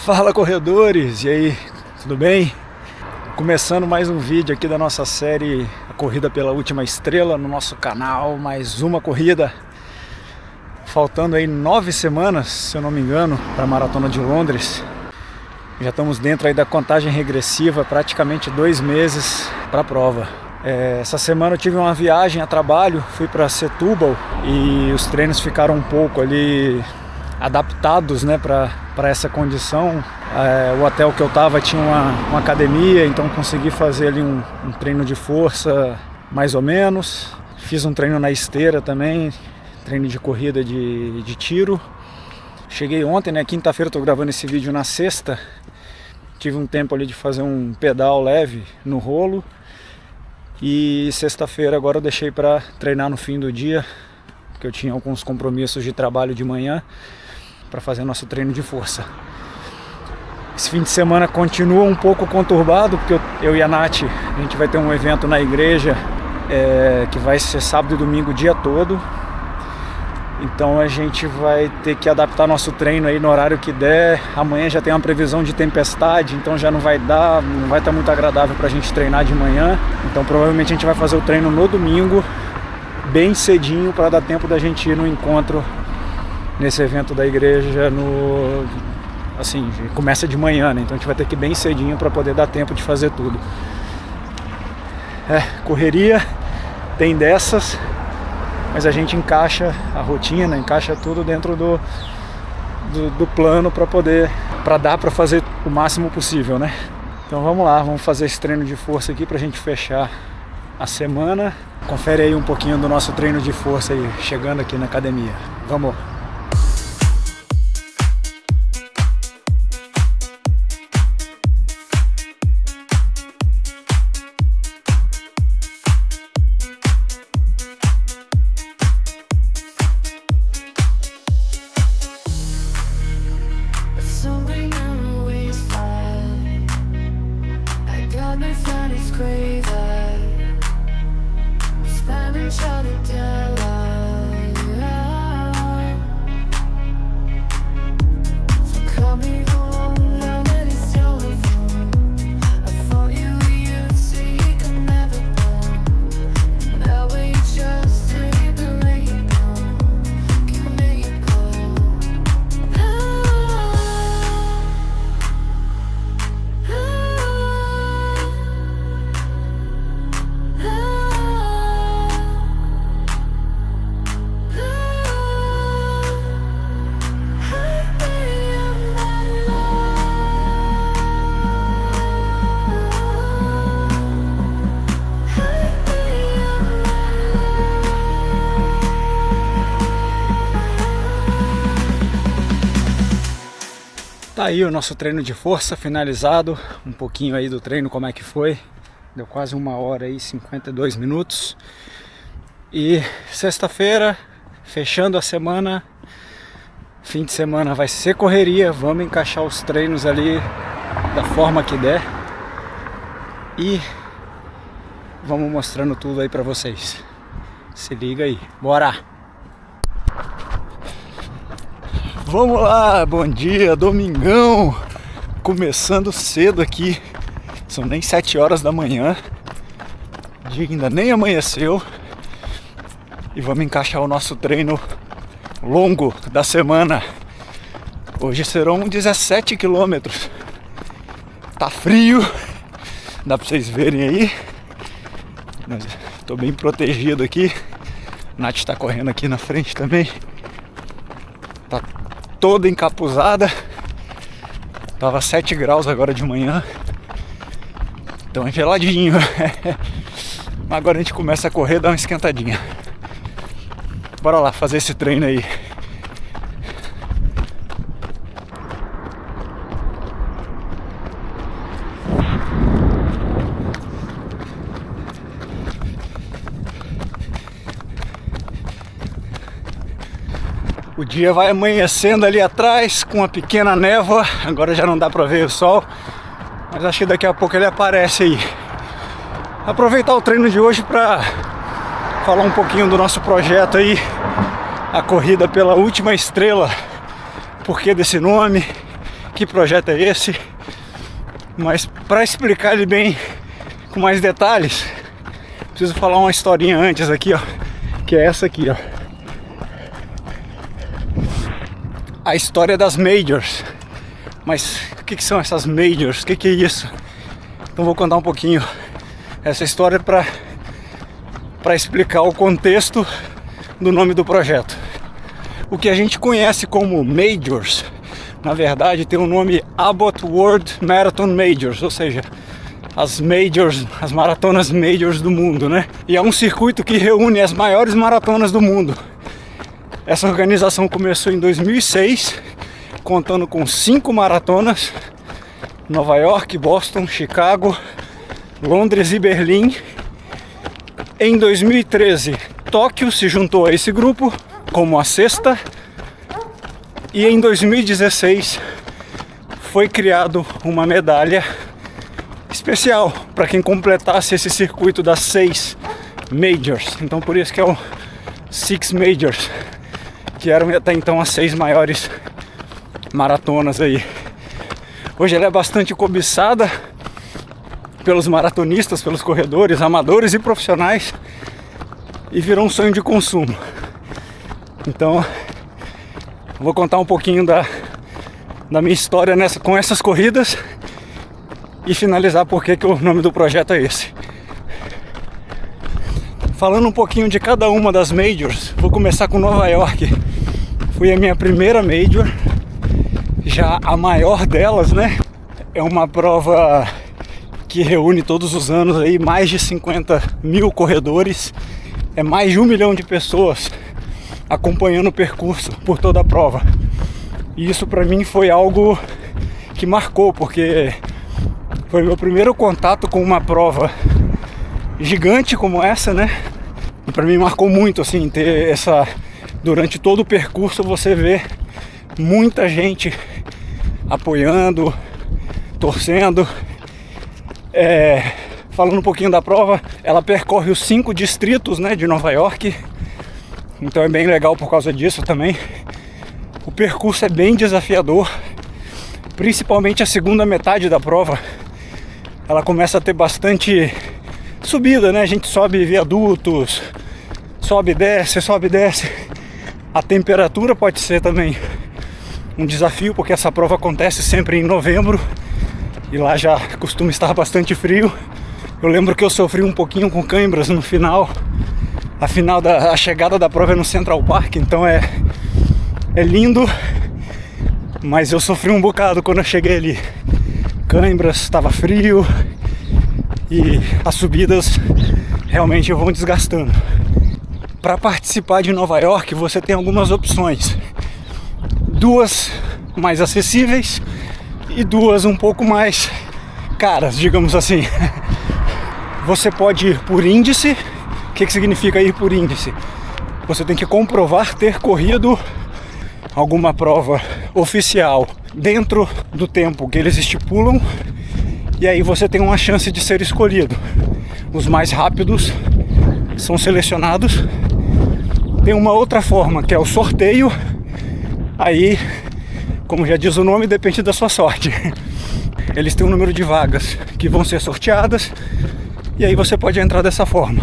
Fala, corredores! E aí, tudo bem? Começando mais um vídeo aqui da nossa série A Corrida pela Última Estrela no nosso canal, mais uma corrida. Faltando aí 9 semanas, se eu não me engano, para a Maratona de Londres. Já estamos dentro aí da contagem regressiva, praticamente 2 meses para a prova. Essa semana eu tive uma viagem a trabalho, fui para Setúbal e os treinos ficaram um pouco ali adaptados, né, para essa condição. O hotel que eu estava tinha uma academia, então consegui fazer ali um treino de força mais ou menos. Fiz um treino na esteira também, treino de corrida de tiro. Cheguei ontem, né, quinta-feira, estou gravando esse vídeo na sexta. Tive um tempo ali de fazer um pedal leve no rolo. E sexta-feira agora eu deixei para treinar no fim do dia, porque eu tinha alguns compromissos de trabalho de manhã, para fazer nosso treino de força. Esse fim de semana continua um pouco conturbado, porque eu e a Nath, a gente vai ter um evento na igreja que vai ser sábado e domingo o dia todo. Então a gente vai ter que adaptar nosso treino aí no horário que der. Amanhã já tem uma previsão de tempestade, então já não vai estar muito agradável pra gente treinar de manhã. Então provavelmente a gente vai fazer o treino no domingo, bem cedinho, para dar tempo da gente ir no encontro nesse evento da igreja assim, começa de manhã, né? Então a gente vai ter que ir bem cedinho para poder dar tempo de fazer tudo. Correria, tem dessas. Mas a gente encaixa a rotina, encaixa tudo dentro do plano para dar para fazer o máximo possível, né? Então vamos lá, vamos fazer esse treino de força aqui pra gente fechar a semana. Confere aí um pouquinho do nosso treino de força aí, chegando aqui na academia. Vamos! Tá aí o nosso treino de força finalizado, um pouquinho aí do treino, como é que foi. Deu quase 1 hora aí, 52 minutos. E sexta-feira, fechando a semana, fim de semana vai ser correria, vamos encaixar os treinos ali da forma que der. E vamos mostrando tudo aí pra vocês. Se liga aí, bora! Vamos lá, bom dia, domingão, começando cedo aqui, são nem 7 horas da manhã, o dia ainda nem amanheceu, e vamos encaixar o nosso treino longo da semana. Hoje serão 17 quilômetros, tá frio, dá pra vocês verem aí, mas tô bem protegido aqui, a Nath tá correndo aqui na frente também, tá toda encapuzada, tava 7 graus agora de manhã, então é geladinho. Agora a gente começa a correr, dá uma esquentadinha. Bora lá fazer esse treino aí. O dia vai amanhecendo ali atrás com uma pequena névoa, agora já não dá pra ver o sol, mas acho que daqui a pouco ele aparece aí. Aproveitar o treino de hoje para falar um pouquinho do nosso projeto aí, a Corrida pela Última Estrela. Por que desse nome? que projeto é esse, mas para explicar ele bem com mais detalhes, preciso falar uma historinha antes aqui, ó, que é essa aqui, ó. A história das Majors. Mas o que são essas Majors? O que é isso? Então vou contar um pouquinho essa história para explicar o contexto do nome do projeto. O que a gente conhece como Majors, na verdade tem o nome Abbott World Marathon Majors, ou seja, as Majors, as maratonas Majors do mundo, né? E é um circuito que reúne as maiores maratonas do mundo. Essa organização começou em 2006, contando com 5 maratonas: Nova York, Boston, Chicago, Londres e Berlim. Em 2013, Tóquio se juntou a esse grupo como a 6ª. E em 2016 foi criado uma medalha especial para quem completasse esse circuito das 6 Majors. Então por isso que é o Six Majors, que eram até então as 6 maiores maratonas aí. Hoje ela é bastante cobiçada pelos maratonistas, pelos corredores, amadores e profissionais, e virou um sonho de consumo. Então vou contar um pouquinho da minha história com essas corridas e finalizar por que o nome do projeto é esse. Falando um pouquinho de cada uma das Majors, vou começar com Nova York. Foi a minha primeira Major, já a maior delas, né? É uma prova que reúne todos os anos aí mais de 50 mil corredores. É mais de 1 milhão de pessoas acompanhando o percurso por toda a prova. E isso para mim foi algo que marcou, porque foi meu primeiro contato com uma prova gigante como essa, né? E para mim marcou muito, assim, ter essa... Durante todo o percurso você vê muita gente apoiando, torcendo. Falando um pouquinho da prova, ela percorre os 5 distritos, né, de Nova York. Então é bem legal por causa disso também. O percurso é bem desafiador, principalmente a segunda metade da prova. Ela começa a ter bastante subida, né? A gente sobe viadutos, sobe e desce, sobe e desce. A temperatura pode ser também um desafio, porque essa prova acontece sempre em novembro e lá já costuma estar bastante frio. Eu lembro que eu sofri um pouquinho com câimbras no final. A chegada da prova é no Central Park, então é lindo, mas eu sofri um bocado quando eu cheguei ali. Câimbras, estava frio e as subidas realmente vão desgastando. Para participar de Nova York, você tem algumas opções. 2 mais acessíveis e 2 um pouco mais caras, digamos assim. Você pode ir por índice. O que significa ir por índice? Você tem que comprovar ter corrido alguma prova oficial dentro do tempo que eles estipulam, e aí você tem uma chance de ser escolhido. Os mais rápidos são selecionados. Tem uma outra forma, que é o sorteio. Aí, como já diz o nome, depende da sua sorte. Eles têm um número de vagas que vão ser sorteadas, e aí você pode entrar dessa forma.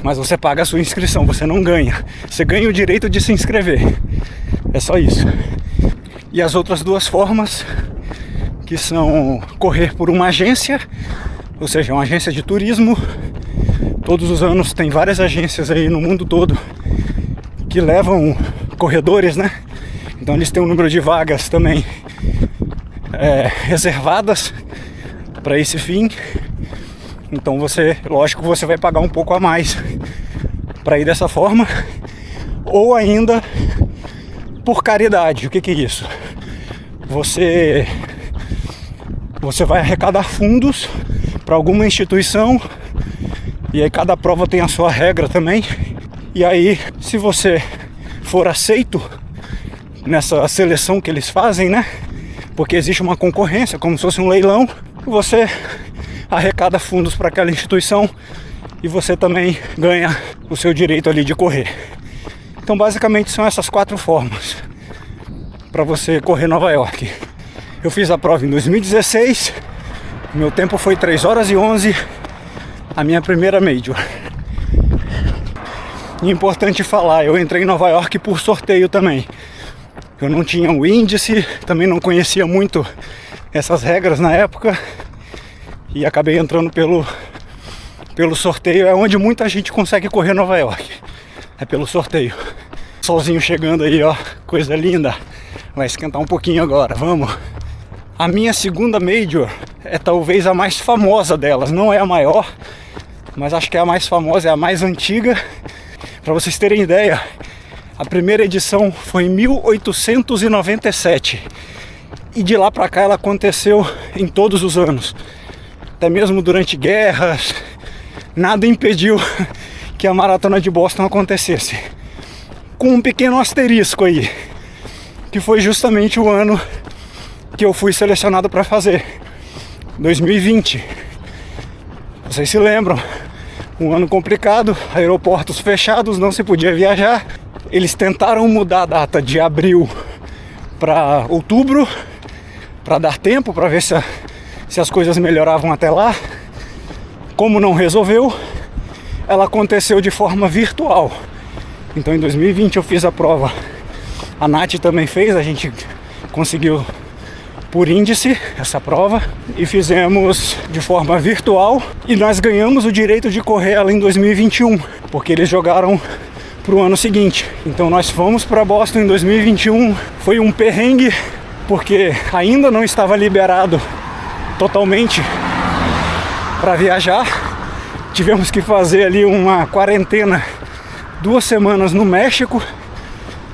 Mas você paga a sua inscrição, você não ganha. Você ganha o direito de se inscrever. É só isso. E as outras 2 formas, que são correr por uma agência, ou seja, uma agência de turismo. Todos os anos tem várias agências aí no mundo todo que levam corredores, né? Então eles têm um número de vagas também reservadas para esse fim. Então lógico, você vai pagar um pouco a mais para ir dessa forma, ou ainda por caridade. O que é isso? Você vai arrecadar fundos para alguma instituição, e aí cada prova tem a sua regra também. E aí, se você for aceito nessa seleção que eles fazem, né? Porque existe uma concorrência, como se fosse um leilão, você arrecada fundos para aquela instituição e você também ganha o seu direito ali de correr. Então basicamente são essas 4 formas para você correr Nova York. Eu fiz a prova em 2016, meu tempo foi 3 horas e 11, a minha primeira Major. E é importante falar, eu entrei em Nova York por sorteio também. Eu não tinha o índice, também não conhecia muito essas regras na época e acabei entrando pelo sorteio. É onde muita gente consegue correr Nova York, é pelo sorteio. Solzinho chegando aí, ó, coisa linda. Vai esquentar um pouquinho agora, vamos. A minha segunda Major é talvez a mais famosa delas, não é a maior, mas acho que é a mais famosa, é a mais antiga. Para vocês terem ideia, a primeira edição foi em 1897 e de lá para cá ela aconteceu em todos os anos, até mesmo durante guerras. Nada impediu que a Maratona de Boston acontecesse, com um pequeno asterisco aí, que foi justamente o ano que eu fui selecionado para fazer, 2020. Vocês se lembram? Um ano complicado, aeroportos fechados, não se podia viajar. Eles tentaram mudar a data de abril para outubro, para dar tempo, para ver se as coisas melhoravam até lá. Como não resolveu, ela aconteceu de forma virtual. Então em 2020 eu fiz a prova, a Nath também fez, a gente conseguiu por índice essa prova e fizemos de forma virtual e nós ganhamos o direito de correr ela em 2021, porque eles jogaram pro ano seguinte. Então nós fomos para Boston em 2021, foi um perrengue porque ainda não estava liberado totalmente para viajar. Tivemos que fazer ali uma quarentena 2 semanas no México,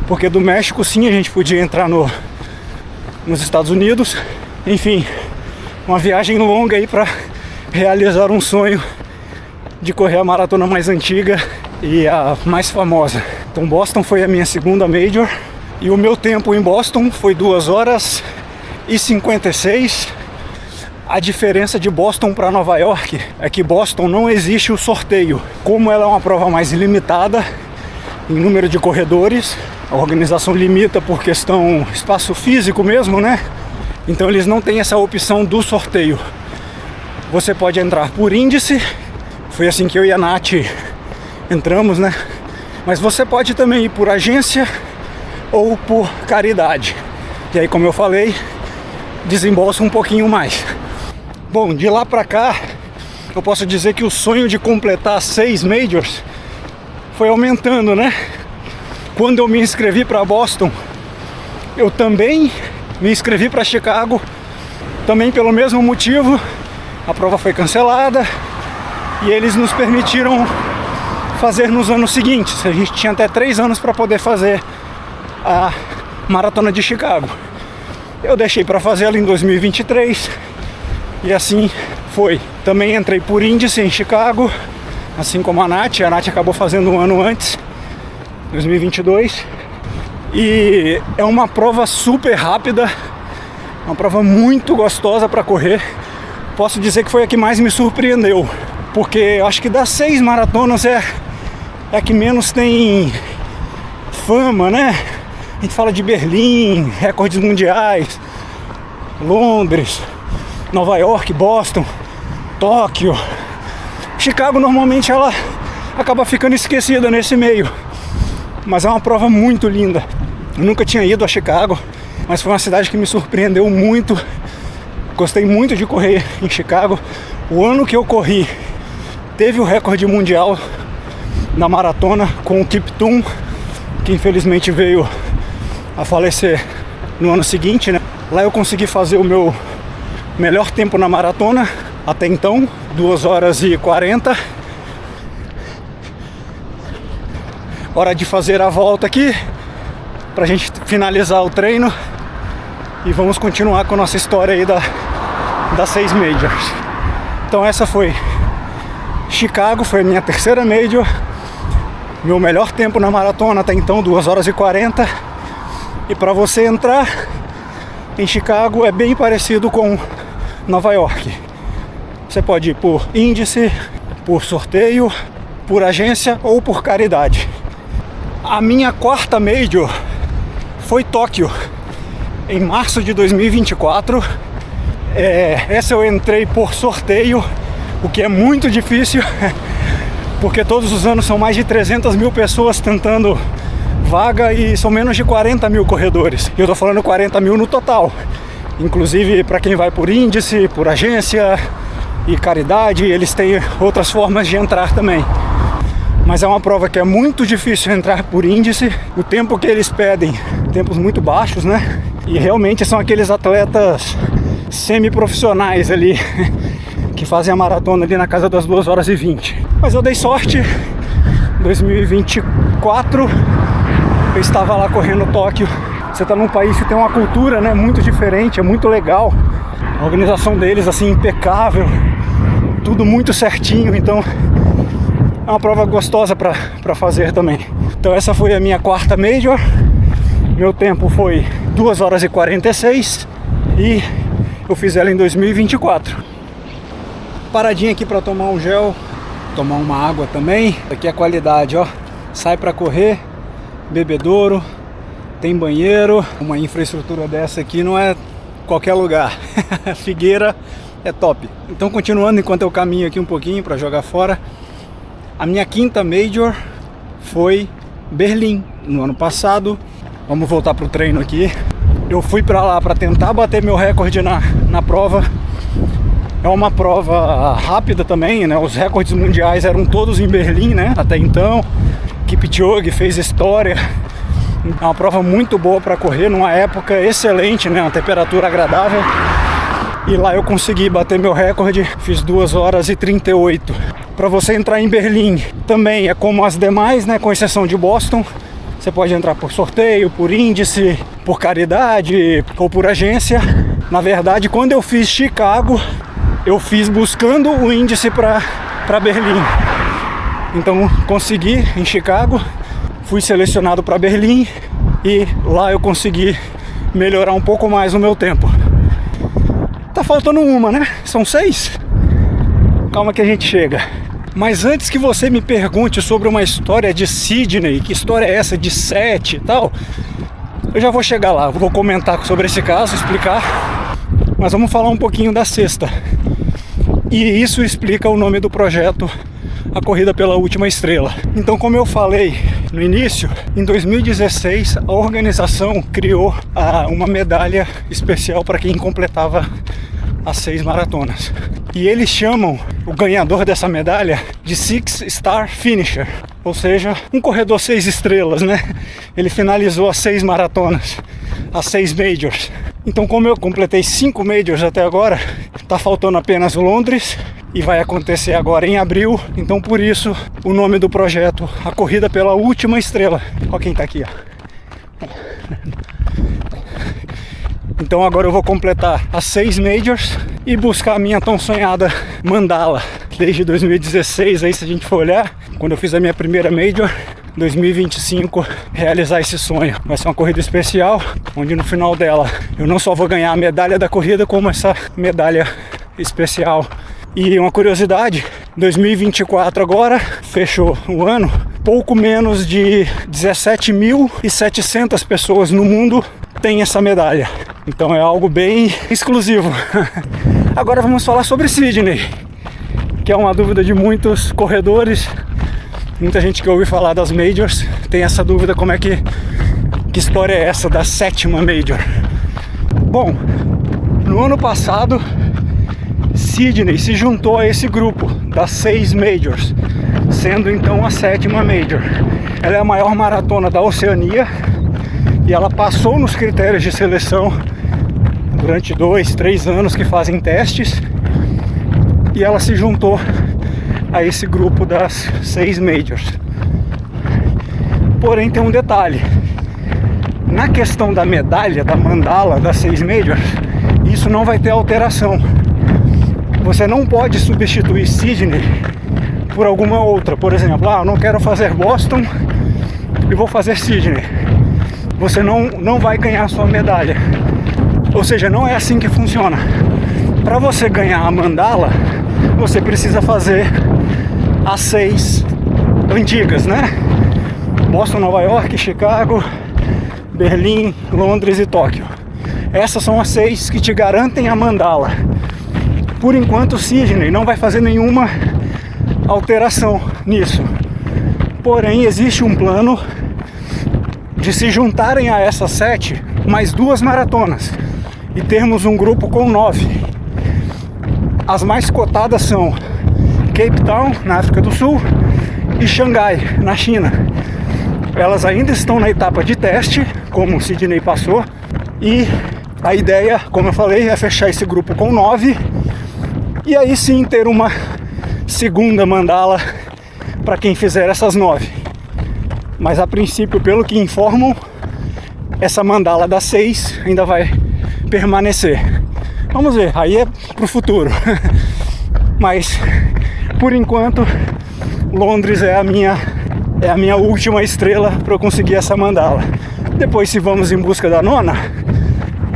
porque do México sim a gente podia entrar nos Estados Unidos. Enfim, uma viagem longa aí para realizar um sonho de correr a maratona mais antiga e a mais famosa. Então Boston foi a minha segunda Major e o meu tempo em Boston foi 2 horas e 56. A diferença de Boston para Nova York é que Boston não existe o sorteio. Como ela é uma prova mais limitada em número de corredores, a organização limita por questão espaço físico mesmo, né? Então eles não têm essa opção do sorteio. Você pode entrar por índice, foi assim que eu e a Nath entramos, né? Mas você pode também ir por agência ou por caridade. E aí, como eu falei, desembolsa um pouquinho mais. Bom, de lá pra cá, eu posso dizer que o sonho de completar 6 Majors foi aumentando, né? Quando eu me inscrevi para Boston, eu também me inscrevi para Chicago, também pelo mesmo motivo. A prova foi cancelada e eles nos permitiram fazer nos anos seguintes. A gente tinha até 3 anos para poder fazer a Maratona de Chicago. Eu deixei para fazer ela em 2023 e assim foi. Também entrei por índice em Chicago, assim como a Nath. A Nath acabou fazendo um ano antes, 2022. E é uma prova super rápida, uma prova muito gostosa para correr. Posso dizer que foi a que mais me surpreendeu, porque eu acho que das 6 maratonas é a que menos tem fama, né? A gente fala de Berlim, recordes mundiais, Londres, Nova York, Boston, Tóquio. Chicago normalmente ela acaba ficando esquecida nesse meio, mas é uma prova muito linda. Eu nunca tinha ido a Chicago, mas foi uma cidade que me surpreendeu muito. Gostei muito de correr em Chicago. O ano que eu corri teve o recorde mundial na maratona com o Kiptum, que infelizmente veio a falecer no ano seguinte, né? Lá eu consegui fazer o meu melhor tempo na maratona até então, 2 horas e 40. Hora de fazer a volta aqui pra gente finalizar o treino e vamos continuar com a nossa história aí das 6 Majors. Então essa foi Chicago, foi a minha terceira Major, meu melhor tempo na maratona até então, 2 horas e 40. E para você entrar em Chicago é bem parecido com Nova York. Você pode ir por índice, por sorteio, por agência ou por caridade. A minha quarta Major foi Tóquio. em março de 2024. Essa eu entrei por sorteio, o que é muito difícil, porque todos os anos são mais de 300 mil pessoas tentando vaga e são menos de 40 mil corredores. Eu tô falando 40 mil no total, inclusive para quem vai por índice, por agência e caridade, eles têm outras formas de entrar também. Mas é uma prova que é muito difícil entrar por índice. O tempo que eles pedem, tempos muito baixos, né? E realmente são aqueles atletas semi-profissionais ali que fazem a maratona ali na casa das 2h20. Mas eu dei sorte. 2024 eu estava lá correndo Tóquio. Você está num país que tem uma cultura, né, muito diferente, é muito legal. A organização deles assim impecável, tudo muito certinho, então é uma prova gostosa para fazer também. Então essa foi a minha quarta Major. Meu tempo foi 2h46 e eu fiz ela em 2024. Paradinha aqui para tomar um gel, tomar uma água também. Aqui é a qualidade, ó. Sai para correr, bebedouro, tem banheiro. Uma infraestrutura dessa aqui não é qualquer lugar. Figueira é top. Então continuando enquanto eu caminho aqui um pouquinho para jogar fora. A minha quinta Major foi Berlim, no ano passado. Vamos voltar pro treino aqui. Eu fui para lá para tentar bater meu recorde na prova. É uma prova rápida também, né? Os recordes mundiais eram todos em Berlim, né? Até então, Kipchoge fez história. É uma prova muito boa para correr, numa época excelente, né? Uma temperatura agradável. E lá eu consegui bater meu recorde, fiz 2h38. Para você entrar em Berlim também é como as demais, né? Com exceção de Boston. Você pode entrar por sorteio, por índice, por caridade ou por agência. Na verdade, quando eu fiz Chicago, eu fiz buscando o índice para Berlim. Então consegui em Chicago, fui selecionado para Berlim e lá eu consegui melhorar um pouco mais o meu tempo. Tá faltando uma, né? São 6. Calma que a gente chega. Mas antes que você me pergunte sobre uma história de Sydney, que história é essa de 7 e tal, eu já vou chegar lá, vou comentar sobre esse caso, explicar. Mas vamos falar um pouquinho da sexta. E isso explica o nome do projeto, a Corrida pela Última Estrela. Então, como eu falei no início, em 2016 a organização criou uma medalha especial para quem completava as 6 maratonas. E eles chamam o ganhador dessa medalha de Six Star Finisher, ou seja, um corredor 6 estrelas, né? Ele finalizou as 6 maratonas, as 6 Majors. Então, como eu completei 5 Majors até agora, tá faltando apenas Londres e vai acontecer agora em abril. Então, por isso, o nome do projeto, a Corrida pela Última Estrela. Olha quem tá aqui, ó. Então agora eu vou completar as 6 Majors e buscar a minha tão sonhada Mandala. Desde 2016, aí se a gente for olhar, quando eu fiz a minha primeira Major, 2025, realizar esse sonho. Vai ser uma corrida especial, onde no final dela eu não só vou ganhar a medalha da corrida, como essa medalha especial. E uma curiosidade, 2024 agora, fechou o ano, pouco menos de 17.700 pessoas no mundo têm essa medalha. Então é algo bem exclusivo. Agora vamos falar sobre Sydney, que é uma dúvida de muitos corredores. Muita gente que ouve falar das Majors tem essa dúvida, como é que história é essa da 7ª Major? Bom, no ano passado Sydney se juntou a esse grupo das 6 Majors, sendo então a 7ª Major. Ela é a maior maratona da Oceania e ela passou nos critérios de seleção durante 2, 3 anos que fazem testes, e ela se juntou a esse grupo das 6 Majors. Porém tem um detalhe, na questão da medalha, da mandala das 6 Majors, isso não vai ter alteração. Você não pode substituir Sydney por alguma outra. Por exemplo, eu não quero fazer Boston e vou fazer Sydney. Você não vai ganhar a sua medalha. Ou seja, não é assim que funciona. Para você ganhar a mandala, você precisa fazer as 6 antigas, né? Boston, Nova York, Chicago, Berlim, Londres e Tóquio. Essas são as 6 que te garantem a mandala. Por enquanto o Sydney não vai fazer nenhuma alteração nisso. Porém, existe um plano de se juntarem a essas 7 mais 2 maratonas e termos um grupo com 9. As mais cotadas são Cape Town, na África do Sul, e Xangai, na China. Elas ainda estão na etapa de teste, como o Sydney passou, e a ideia, como eu falei, é fechar esse grupo com 9 e aí sim ter uma segunda mandala para quem fizer essas 9. Mas a princípio, pelo que informam, essa mandala das 6 ainda vai permanecer. Vamos ver, aí é pro futuro. Mas por enquanto Londres é a minha última estrela para eu conseguir essa mandala. Depois, se vamos em busca da 9ª,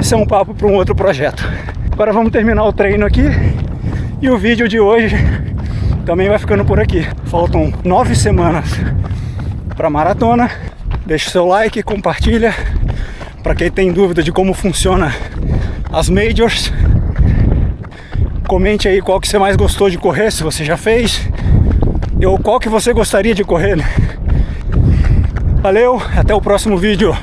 isso é um papo para um outro projeto. Agora vamos terminar o treino aqui e o vídeo de hoje também vai ficando por aqui. Faltam 9 semanas para maratona. Deixa o seu like, compartilha. Para quem tem dúvida de como funciona as majors, comente aí qual que você mais gostou de correr, se você já fez, ou qual que você gostaria de correr, né? Valeu, até o próximo vídeo.